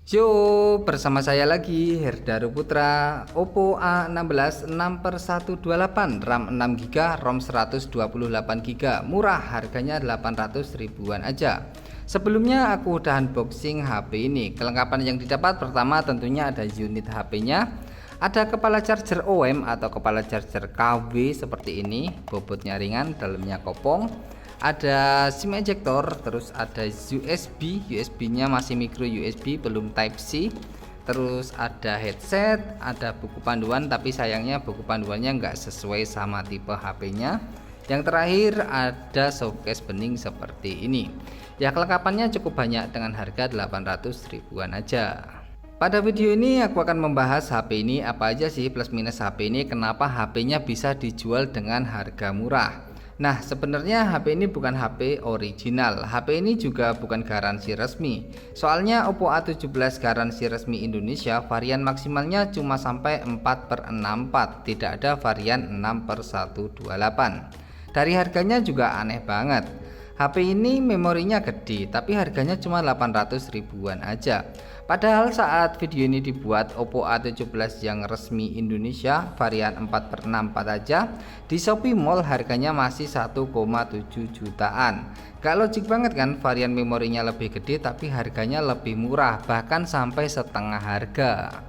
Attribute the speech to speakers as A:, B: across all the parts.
A: Yo, bersama saya lagi Herdaru Putra. Oppo A16 6/128, RAM 6GB, ROM 128GB. Murah, harganya 800 ribuan aja. Sebelumnya aku udah unboxing HP ini. Kelengkapan yang didapat pertama tentunya ada unit HP-nya, ada kepala charger OM atau kepala charger KW seperti ini, bobotnya ringan, dalamnya kopong. Ada SIM ejector, terus ada USB-nya masih micro USB, belum Type C. Terus ada headset, ada buku panduan, tapi sayangnya buku panduannya nggak sesuai sama tipe HP-nya. Yang terakhir ada showcase bening seperti ini. Ya, kelengkapannya cukup banyak dengan harga 800 ribuan aja. Pada video ini aku akan membahas HP ini apa aja sih plus minus HP ini, kenapa HP-nya bisa dijual dengan harga murah. Nah, sebenarnya HP ini bukan HP original. HP ini juga bukan garansi resmi. Soalnya Oppo A17 garansi resmi Indonesia varian maksimalnya cuma sampai 4/64, tidak ada varian 6/128. Dari harganya juga aneh banget. HP ini memorinya gede, tapi harganya cuma 800 ribuan aja. Padahal saat video ini dibuat, Oppo A17 yang resmi Indonesia varian 4/64 aja di Shopee Mall harganya masih 1,7 jutaan. Gak logik banget kan, varian memorinya lebih gede tapi harganya lebih murah, bahkan sampai setengah harga.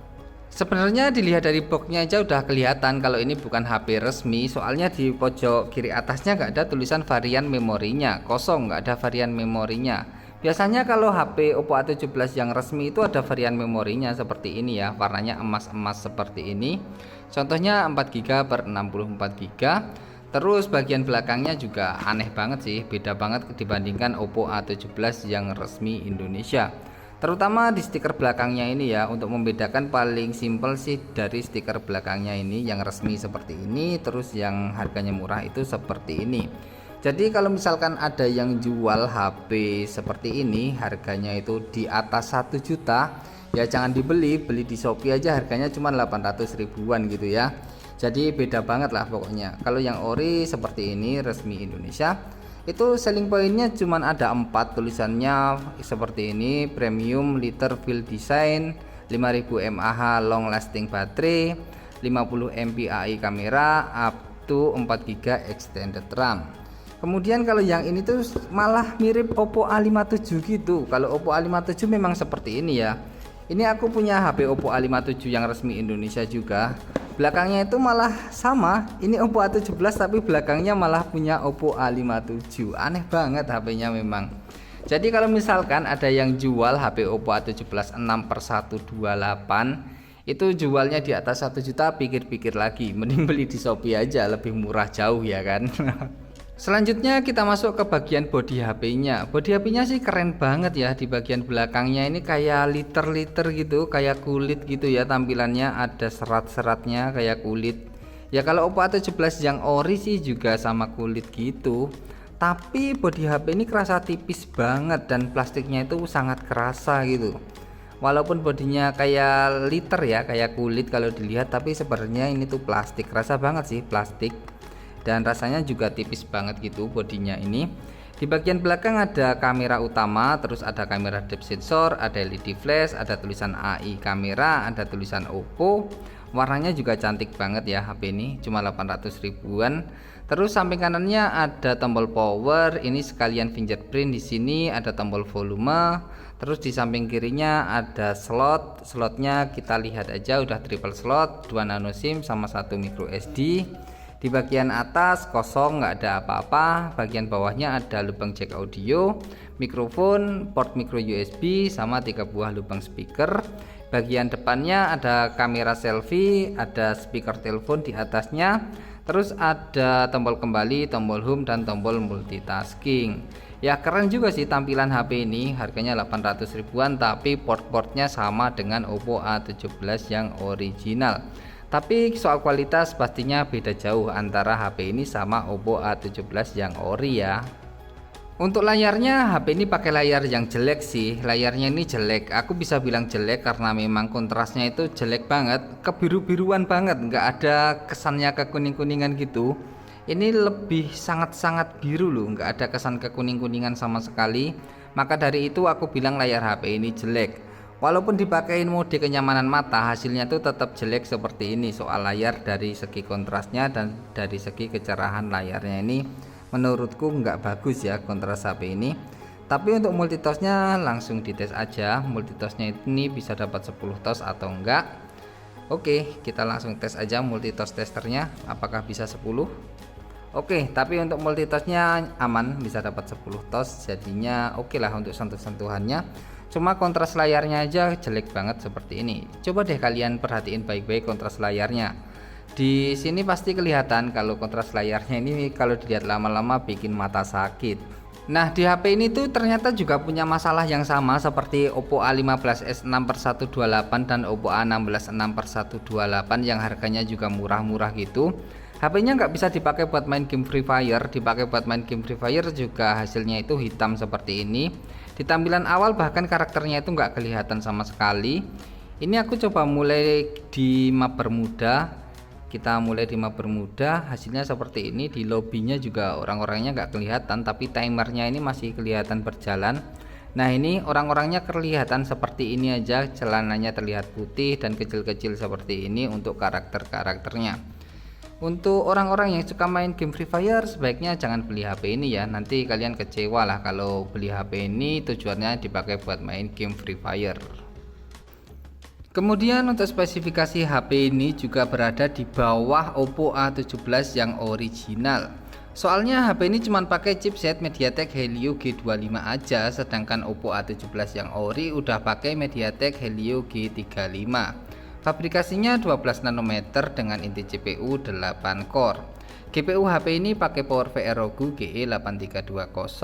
A: Sebenarnya dilihat dari boxnya aja udah kelihatan kalau ini bukan HP resmi, soalnya di pojok kiri atasnya nggak ada tulisan varian memorinya, kosong, nggak ada varian memorinya. Biasanya kalau HP Oppo A17 yang resmi itu ada varian memorinya seperti ini ya, warnanya emas-emas seperti ini. Contohnya 4GB per 64GB. Terus bagian belakangnya juga aneh banget sih, beda banget dibandingkan Oppo A17 yang resmi Indonesia. Terutama di stiker belakangnya ini ya, untuk membedakan paling simpel sih dari stiker belakangnya ini yang resmi seperti ini, terus yang harganya murah itu seperti ini. Jadi kalau misalkan ada yang jual HP seperti ini harganya itu di atas 1 juta, ya jangan dibeli, beli di Shopee aja harganya cuma 800 ribuan gitu ya. Jadi beda banget lah pokoknya. Kalau yang ori seperti ini resmi Indonesia, itu selling pointnya cuman ada 4, tulisannya seperti ini: premium liter field design, 5000 mAh long lasting baterai, 50 MP AI kamera, up to 4GB extended RAM. Kemudian kalau yang ini tuh malah mirip Oppo A57 gitu. Kalau Oppo A57 memang seperti ini ya. Ini aku punya HP Oppo A57 yang resmi Indonesia juga. Belakangnya itu malah sama. Ini Oppo A17 tapi belakangnya malah punya Oppo A57. Aneh banget HP-nya memang. Jadi kalau misalkan ada yang jual HP Oppo A17 6/128, itu jualnya di atas 1 juta, pikir-pikir lagi, mending beli di Shopee aja, lebih murah jauh ya kan. Selanjutnya kita masuk ke bagian bodi HP-nya. Bodi HP-nya sih keren banget ya. Di bagian belakangnya ini kayak liter-liter gitu, kayak kulit gitu ya tampilannya, ada serat-seratnya kayak kulit. Ya kalau Oppo A17 yang ori sih juga sama kulit gitu. Tapi bodi HP ini kerasa tipis banget dan plastiknya itu sangat kerasa gitu. Walaupun bodinya kayak liter ya, kayak kulit kalau dilihat, tapi sebenarnya ini tuh plastik. Kerasa banget sih plastik. Dan rasanya juga tipis banget gitu bodinya ini. Di bagian belakang ada kamera utama, terus ada kamera depth sensor, ada LED flash, ada tulisan AI kamera, ada tulisan Oppo. Warnanya juga cantik banget ya HP ini, cuma 800 ribuan. Terus samping kanannya ada tombol power, ini sekalian fingerprint. Di sini ada tombol volume. Terus di samping kirinya ada slotnya kita lihat aja udah triple slot, 2 nano SIM sama 1 micro SD. Di bagian atas kosong, nggak ada apa-apa. Bagian bawahnya ada lubang jack audio, mikrofon, port micro USB, sama 3 buah lubang speaker. Bagian depannya ada kamera selfie, ada speaker telepon di atasnya. Terus ada tombol kembali, tombol home, dan tombol multitasking. Ya keren juga sih tampilan HP ini, harganya 800 ribuan, tapi port-portnya sama dengan Oppo A17 yang original. Tapi soal kualitas pastinya beda jauh antara HP ini sama Oppo A17 yang ori ya. Untuk layarnya, HP ini pakai layar yang jelek sih. Layarnya ini jelek, aku bisa bilang jelek karena memang kontrasnya itu jelek banget, kebiru-biruan banget, nggak ada kesannya kekuning-kuningan gitu. Ini lebih sangat-sangat biru loh, nggak ada kesan kekuning-kuningan sama sekali. Maka dari itu aku bilang layar HP ini jelek. Walaupun dipakein mode kenyamanan mata, hasilnya tuh tetap jelek seperti ini. Soal layar dari segi kontrasnya dan dari segi kecerahan layarnya ini menurutku nggak bagus ya kontras HP ini. Tapi untuk multitossnya langsung dites aja, multitossnya ini bisa dapat 10 tos atau enggak. Oke, kita langsung tes aja multitoss testernya apakah bisa 10. Oke, tapi untuk multitossnya aman, bisa dapat 10 tos, jadinya oke lah untuk sentuh-sentuhannya. Cuma kontras layarnya aja jelek banget seperti ini. Coba deh kalian perhatiin baik-baik kontras layarnya. Di sini pasti kelihatan kalau kontras layarnya ini kalau dilihat lama-lama bikin mata sakit. Nah, di HP ini tuh ternyata juga punya masalah yang sama seperti Oppo A15s 6/128 dan Oppo A16 6/128 yang harganya juga murah-murah gitu. HP-nya nggak bisa dipakai buat main game Free Fire, dipakai buat main game Free Fire juga hasilnya itu hitam seperti ini. Di tampilan awal bahkan karakternya itu nggak kelihatan sama sekali. Ini aku coba mulai di map Bermuda. Kita mulai di map Bermuda, hasilnya seperti ini. Di lobbynya juga orang-orangnya nggak kelihatan, tapi timernya ini masih kelihatan berjalan. Nah, ini orang-orangnya kelihatan seperti ini aja, celananya terlihat putih dan kecil-kecil seperti ini untuk karakter-karakternya. Untuk orang-orang yang suka main game Free Fire sebaiknya jangan beli HP ini ya, nanti kalian kecewa lah kalau beli HP ini tujuannya dipakai buat main game Free Fire. Kemudian untuk spesifikasi HP ini juga berada di bawah Oppo A17 yang original. Soalnya HP ini cuma pakai chipset MediaTek Helio G25 aja, sedangkan Oppo A17 yang ori udah pakai MediaTek Helio G35. Fabrikasinya 12 nanometer dengan inti CPU 8 core. GPU HP ini pakai Power VROG GE8320.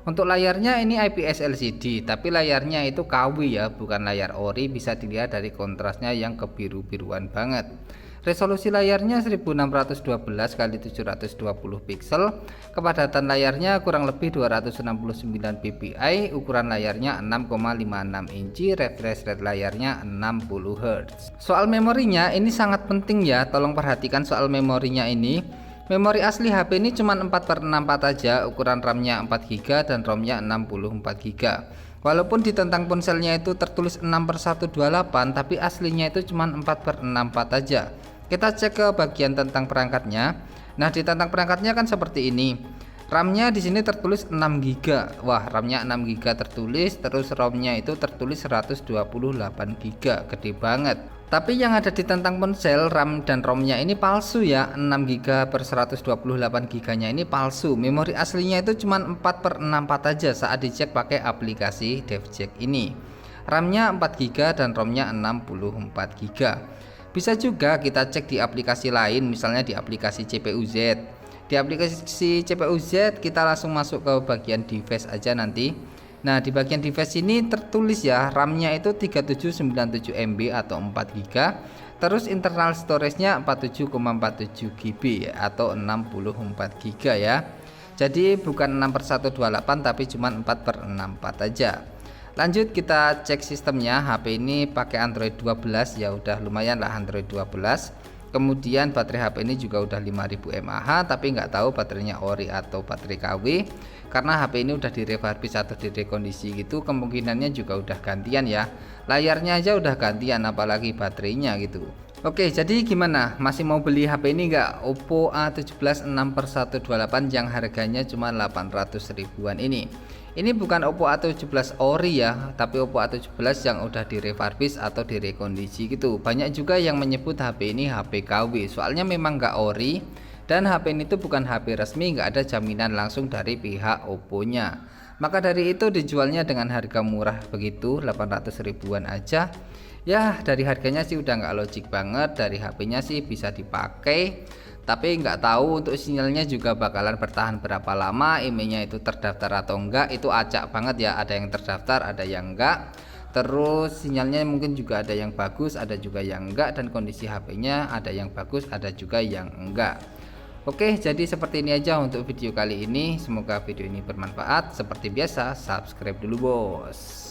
A: Untuk layarnya ini IPS LCD, tapi layarnya itu KW ya, bukan layar ori. Bisa dilihat dari kontrasnya yang kebiru-biruan banget. Resolusi layarnya 1612 x 720 pixel. Kepadatan layarnya kurang lebih 269 ppi. Ukuran layarnya 6,56 inci. Refresh rate layarnya 60 Hz. Soal memorinya ini sangat penting ya. Tolong perhatikan soal memorinya ini. Memori asli HP ini cuma 4/64 aja. Ukuran RAM-nya 4GB dan ROM-nya 64GB. Walaupun di tentang ponselnya itu tertulis 6/128, tapi aslinya itu cuma 4/64 aja. Kita cek ke bagian tentang perangkatnya. Nah, di tentang perangkatnya kan seperti ini. RAM-nya di sini tertulis 6GB. Wah, RAM-nya 6GB tertulis, terus ROM-nya itu tertulis 128GB. Gede banget. Tapi yang ada di tentang ponsel RAM dan ROM-nya ini palsu ya. 6GB per 128GB-nya ini palsu. Memori aslinya itu cuma 4/64 aja saat dicek pakai aplikasi DevCheck ini. RAM-nya 4GB dan ROM-nya 64GB. Bisa juga kita cek di aplikasi lain, misalnya di aplikasi CPU-Z. Di aplikasi CPU-Z kita langsung masuk ke bagian device aja nanti. Nah, di bagian device ini tertulis ya, RAM-nya itu 3797 MB atau 4GB. Terus internal storage-nya 47,47 GB atau 64GB ya. Jadi bukan 6/128 tapi cuma 4/64 aja. Lanjut kita cek sistemnya. HP ini pakai Android 12 ya, udah lumayan lah Android 12. Kemudian baterai HP ini juga udah 5000 mAh, tapi nggak tahu baterainya ori atau baterai KW. Karena HP ini udah direfurbish atau direkondisi gitu, kemungkinannya juga udah gantian ya. Layarnya aja udah gantian, apalagi baterainya gitu. Oke, jadi gimana? Masih mau beli HP ini nggak? Oppo A17 6/128 yang harganya cuma 800 ribuan ini. Ini bukan Oppo A17 ori ya, tapi Oppo A17 yang udah direfurbish atau direkondisi gitu. Banyak juga yang menyebut HP ini HP KW, soalnya memang nggak ori. Dan HP ini tuh bukan HP resmi, nggak ada jaminan langsung dari pihak Oppo-nya. Maka dari itu dijualnya dengan harga murah begitu, 800 ribuan aja. Ya, dari harganya sih udah nggak logik banget. Dari HP-nya sih bisa dipakai, tapi nggak tahu untuk sinyalnya juga bakalan bertahan berapa lama, emailnya itu terdaftar atau enggak, itu acak banget ya. Ada yang terdaftar, ada yang enggak. Terus sinyalnya mungkin juga ada yang bagus, ada juga yang enggak, dan kondisi HP-nya ada yang bagus, ada juga yang enggak. Oke, jadi seperti ini aja untuk video kali ini. Semoga video ini bermanfaat. Seperti biasa, subscribe dulu bos.